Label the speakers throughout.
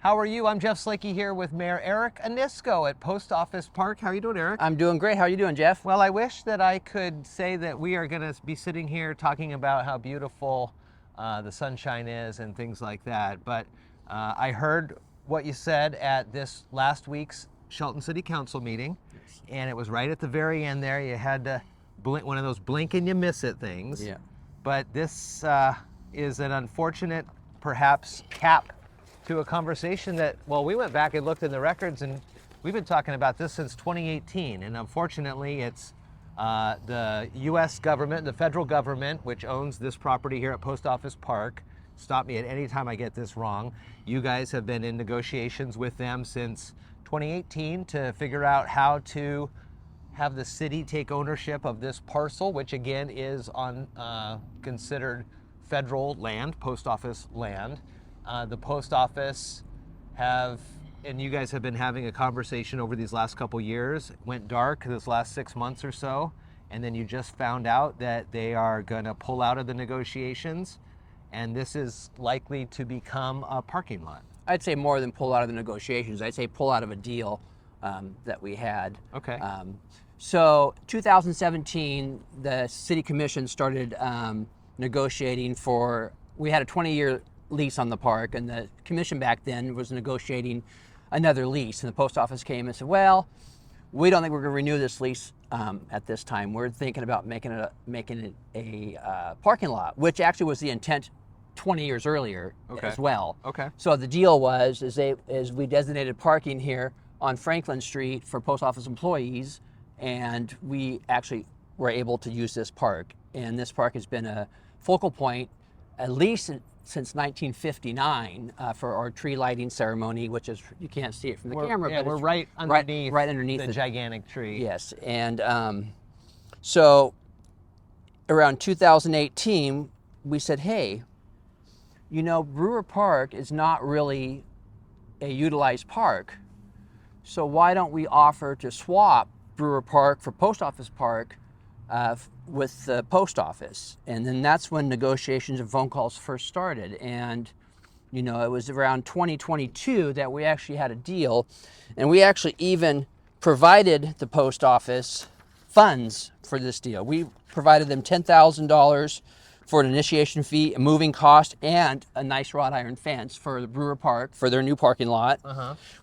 Speaker 1: How are you? I'm Jeff Slakey here with Mayor Eric Onisko at Post Office Park. How are you doing, Eric?
Speaker 2: I'm doing great. How are you doing, Jeff?
Speaker 1: Well, I wish that I could say that we are going to be sitting here talking about how beautiful the sunshine is and things like that. But I heard what you said at this last week's Shelton City Council meeting, and it was right at the very end there. You had to blink, one of those blink and you miss it things.
Speaker 2: Yeah.
Speaker 1: But this is an unfortunate, perhaps, cap to a conversation that, well, we went back and looked in the records, and we've been talking about this since 2018. And unfortunately, it's the U.S. government, the federal government, which owns this property here at Post Office Park. Stop me at any time I get this wrong. You guys have been in negotiations with them since 2018 to figure out how to have the city take ownership of this parcel, which again is on considered federal land, post office land. The post office and you guys have been having a conversation over these last couple years. It went dark this last 6 months or so, and then you just found out that they are going to pull out of the negotiations, and this is likely to become a parking lot.
Speaker 2: I'd say more than pull out of the negotiations. I'd say pull out of a deal that we had.
Speaker 1: Okay.
Speaker 2: So 2017, the City Commission started negotiating we had a 20-year lease on the park, and the commission back then was negotiating another lease, and the post office came and said, well, we don't think we're going to renew this lease at this time. We're thinking about making it a parking lot, which actually was the intent 20 years earlier as well.
Speaker 1: Okay.
Speaker 2: So the deal was we designated parking here on Franklin Street for post office employees, and we actually were able to use this park. And this park has been a focal point at least since 1959 for our tree lighting ceremony, which is, you can't see it from the camera,
Speaker 1: but we're right underneath the gigantic tree.
Speaker 2: Yes, and so around 2018, we said, hey, Brewer Park is not really a utilized park, so why don't we offer to swap Brewer Park for Post Office Park with the post office? And then that's when negotiations and phone calls first started. And, it was around 2022 that we actually had a deal. And we actually even provided the post office funds for this deal. We provided them $10,000 for an initiation fee, a moving cost, and a nice wrought iron fence for the Brewer Park for their new parking lot.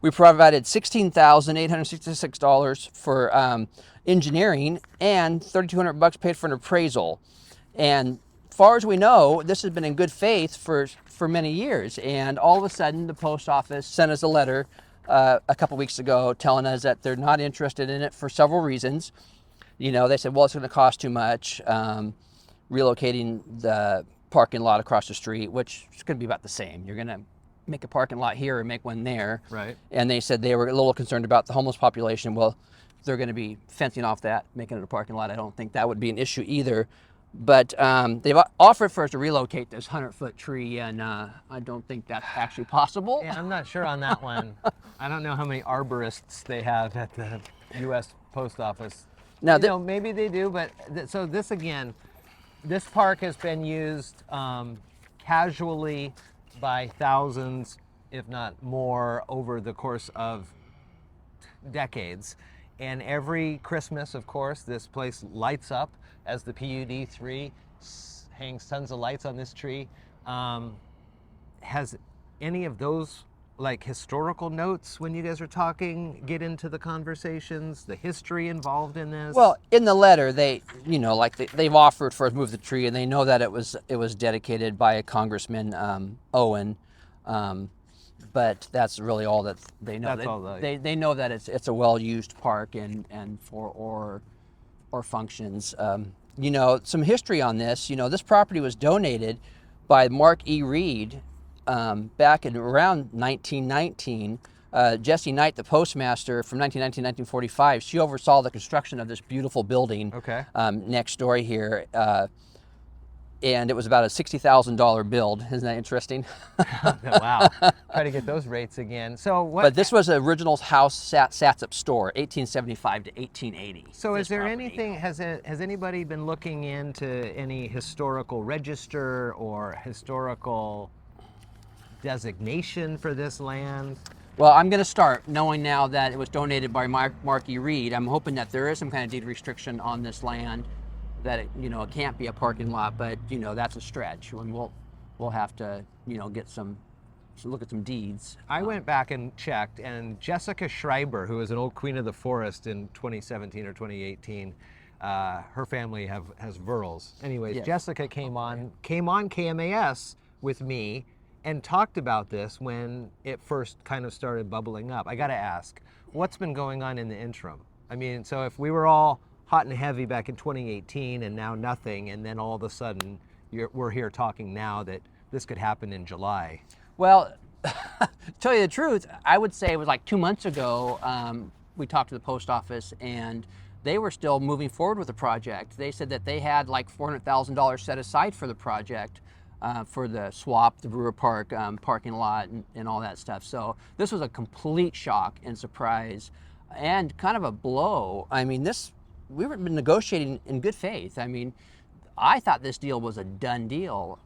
Speaker 2: We provided $16,866 for engineering, and $3,200 paid for an appraisal. And as far as we know, this has been in good faith for many years. And all of a sudden, the post office sent us a letter a couple weeks ago telling us that they're not interested in it for several reasons. They said, well, it's going to cost too much. Relocating the parking lot across the street, which is going to be about the same. You're going to make a parking lot here or make one there.
Speaker 1: Right.
Speaker 2: And they said they were a little concerned about the homeless population. Well, they're going to be fencing off that, making it a parking lot. I don't think that would be an issue either. But they've offered for us to relocate this 100-foot tree, and I don't think that's actually possible.
Speaker 1: Yeah, I'm not sure on that one. I don't know how many arborists they have at the U.S. Post Office.
Speaker 2: Now,
Speaker 1: maybe they do, but so this again, this park has been used casually by thousands, if not more, over the course of decades. And every Christmas, of course, this place lights up as the PUD3 hangs tons of lights on this tree. Has any of those historical notes when you guys are talking get into the conversations, the history involved in this?
Speaker 2: Well, in the letter, they've offered for us to move the tree, and they know that it was dedicated by a Congressman Owen, but that's really all that they know. They know that it's a well-used park and for or functions. Some history on this. This property was donated by Mark E. Reed back in around 1919. Jessie Knight, the postmaster from 1919 to 1945, she oversaw the construction of this beautiful building next door here. And it was about a $60,000 build. Isn't that interesting?
Speaker 1: Wow. Try to get those rates again. So what?
Speaker 2: But this was the original house Satsup's store, 1875 to 1880.
Speaker 1: So is there anything, has anybody been looking into any historical register or historical designation for this land?
Speaker 2: Well, I'm going to start knowing now that it was donated by Marky Reed. I'm hoping that there is some kind of deed restriction on this land, that it, it can't be a parking lot, but that's a stretch, and we'll have to look at some deeds.
Speaker 1: I went back and checked, and Jessica Schreiber, who was an old queen of the forest in 2017 or 2018, her family has Verls. Anyways,
Speaker 2: Yes.
Speaker 1: Jessica came on KMAS with me and talked about this when it first kind of started bubbling up. I got to ask, what's been going on in the interim? I mean, so if we were all hot and heavy back in 2018 and now nothing, and then all of a sudden we're here talking now that this could happen in July.
Speaker 2: Well, to tell you the truth, I would say it was like 2 months ago, we talked to the post office, and they were still moving forward with the project. They said that they had like $400,000 set aside for the project, for the swap, the Brewer Park parking lot, and all that stuff. So this was a complete shock and surprise, and kind of a blow. I mean, we were been negotiating in good faith. I mean, I thought this deal was a done deal.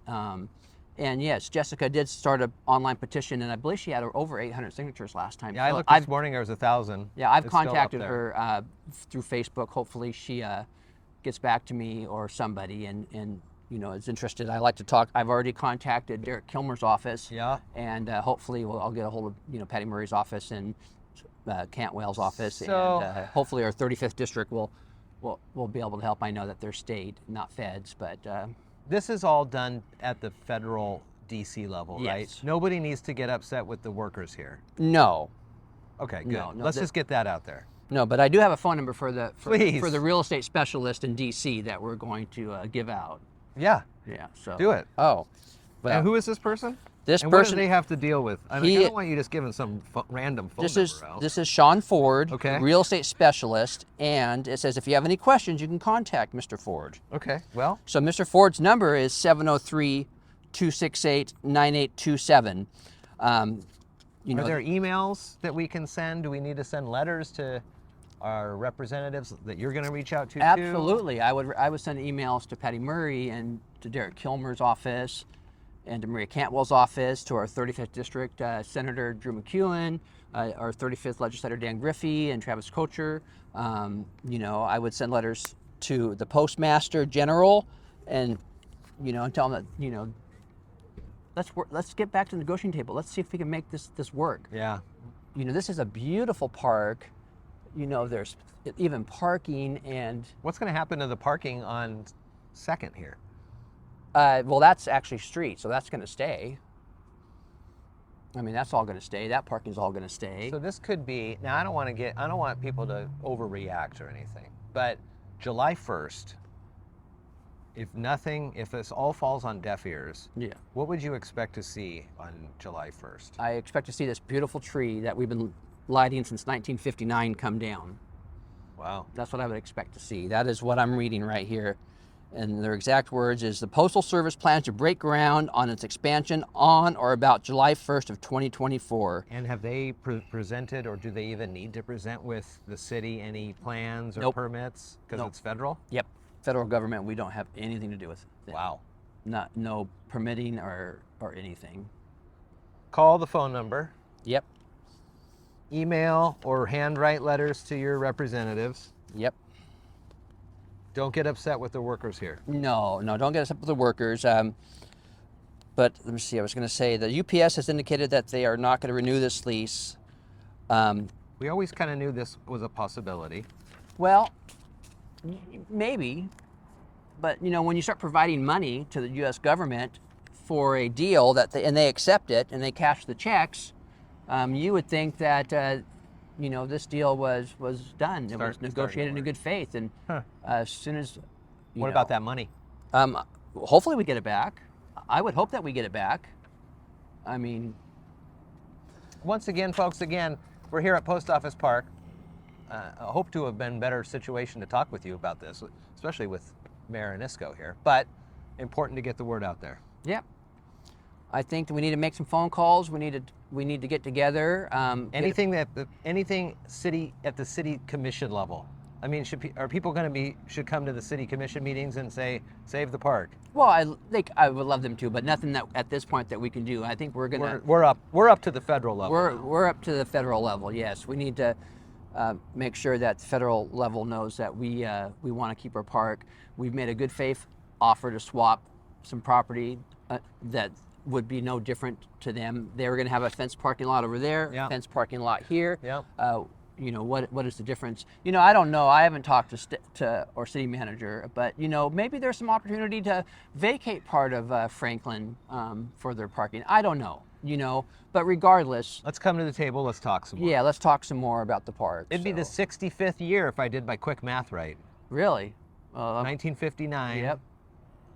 Speaker 2: And yes, Jessica did start an online petition, and I believe she had over 800 signatures last time.
Speaker 1: Yeah, I
Speaker 2: So
Speaker 1: looked this morning, there was 1,000.
Speaker 2: Yeah, I've
Speaker 1: It's still up
Speaker 2: contacted
Speaker 1: there.
Speaker 2: her through Facebook. Hopefully she gets back to me, or somebody, and is interested. I like to talk. I've already contacted Derek Kilmer's office.
Speaker 1: Yeah.
Speaker 2: And hopefully I'll get a hold of Patty Murray's office and Cantwell's office,
Speaker 1: So-
Speaker 2: and hopefully our 35th district will be able to help. I know that they're state, not feds, but
Speaker 1: This is all done at the federal DC level,
Speaker 2: Yes.
Speaker 1: right? Nobody needs to get upset with the workers here.
Speaker 2: no.
Speaker 1: Okay, good.
Speaker 2: No,
Speaker 1: Let's just get that out there.
Speaker 2: No, but I do have a phone number for the
Speaker 1: Please.
Speaker 2: real estate specialist in DC that we're going to give out.
Speaker 1: Yeah,
Speaker 2: Yeah, so
Speaker 1: do it.
Speaker 2: Oh, well,
Speaker 1: And who is this person?
Speaker 2: this
Speaker 1: And what
Speaker 2: person?
Speaker 1: do they have to deal with? I mean,
Speaker 2: He-
Speaker 1: I don't want you just giving some random phone number out.
Speaker 2: This is Sean Ford,
Speaker 1: Okay.
Speaker 2: real estate specialist, and it says if you have any questions, you can contact Mr. Ford.
Speaker 1: Okay, well,
Speaker 2: So Mr. Ford's number is 703-268-9827.
Speaker 1: are there emails that we can send? Do we need to send letters to our representatives that you're going to reach out to? too?
Speaker 2: Absolutely. I would send emails to Patty Murray and to Derek Kilmer's office and to Maria Cantwell's office, to our 35th District Senator Drew McEwen, our 35th Legislator Dan Griffey and Travis Kocher. I would send letters to the Postmaster General, and and tell them that let's get back to the negotiating table. Let's see if we can make this work.
Speaker 1: Yeah.
Speaker 2: This is a beautiful park. There's even parking, and
Speaker 1: What's going to happen to the parking on 2nd here?
Speaker 2: well, that's actually street, so that's going to stay. I mean, that's all going to stay. That parking's all going to stay.
Speaker 1: So this could be, now I don't want people to overreact or anything, but July 1st, if this all falls on deaf ears,
Speaker 2: Yeah.
Speaker 1: what would you expect to see on July 1st?
Speaker 2: I expect to see this beautiful tree that we've been lighting since 1959 come down.
Speaker 1: Wow.
Speaker 2: That's what I would expect to see. That is what I'm reading right here. And their exact words is, the Postal Service plans to break ground on its expansion on or about July 1st of 2024.
Speaker 1: And have they presented, or do they even need to present with the city any plans or
Speaker 2: Nope.
Speaker 1: permits? Because
Speaker 2: Nope.
Speaker 1: it's federal?
Speaker 2: Yep. Federal government, we don't have anything to do with it.
Speaker 1: Wow.
Speaker 2: No permitting or anything.
Speaker 1: Call the phone number,
Speaker 2: Yep.
Speaker 1: email or handwrite letters to your representatives.
Speaker 2: Yep.
Speaker 1: Don't get upset with the workers here.
Speaker 2: No, don't get us up with the workers. But let me see, I was going to say the UPS has indicated that they are not going to renew this lease.
Speaker 1: We always kind of knew this was a possibility.
Speaker 2: Well, maybe, but when you start providing money to the U.S. government for a deal and they accept it and they cash the checks, you would think that this deal was done. It was negotiated in good faith, and as soon as
Speaker 1: What about that money?
Speaker 2: hopefully we get it back. I would hope that we get it back. I mean,
Speaker 1: Once again, folks, we're here at Post Office Park. I hope to have been in a better situation to talk with you about this, especially with Mayor Onisko here. But important to get the word out there.
Speaker 2: yeah. I think that we need to make some phone calls. We need to get together.
Speaker 1: Anything at the city commission level. I mean, are people going to should come to the city commission meetings and say, save the park?
Speaker 2: Well, I would love them to, but nothing that at this point that we can do. I think we're gonna
Speaker 1: we're up to the federal level.
Speaker 2: We're up to the federal level. Yes, we need to make sure that the federal level knows that we want to keep our park. We've made a good faith offer to swap some property that would be no different to them. They were going to have a fenced parking lot over there,
Speaker 1: yeah.
Speaker 2: fenced parking lot here.
Speaker 1: Yeah.
Speaker 2: You know, what is the difference? You know, I don't know. I haven't talked to our city manager, but you know, maybe there's some opportunity to vacate part of Franklin for their parking. I don't know. You know, but regardless,
Speaker 1: let's come to the table. Let's talk some more.
Speaker 2: Yeah, let's talk some more about the park.
Speaker 1: It'd be the 65th year if I did my quick math right.
Speaker 2: Really?
Speaker 1: 1959.
Speaker 2: Yep.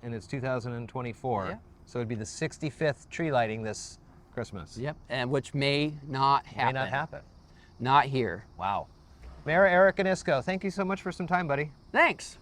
Speaker 1: And it's 2024.
Speaker 2: Yep.
Speaker 1: So it'd be the 65th tree lighting this Christmas.
Speaker 2: Yep. And which may not happen.
Speaker 1: May not happen.
Speaker 2: Not here.
Speaker 1: Wow. Mayor Eric Onisko, thank you so much for some time, buddy.
Speaker 2: Thanks.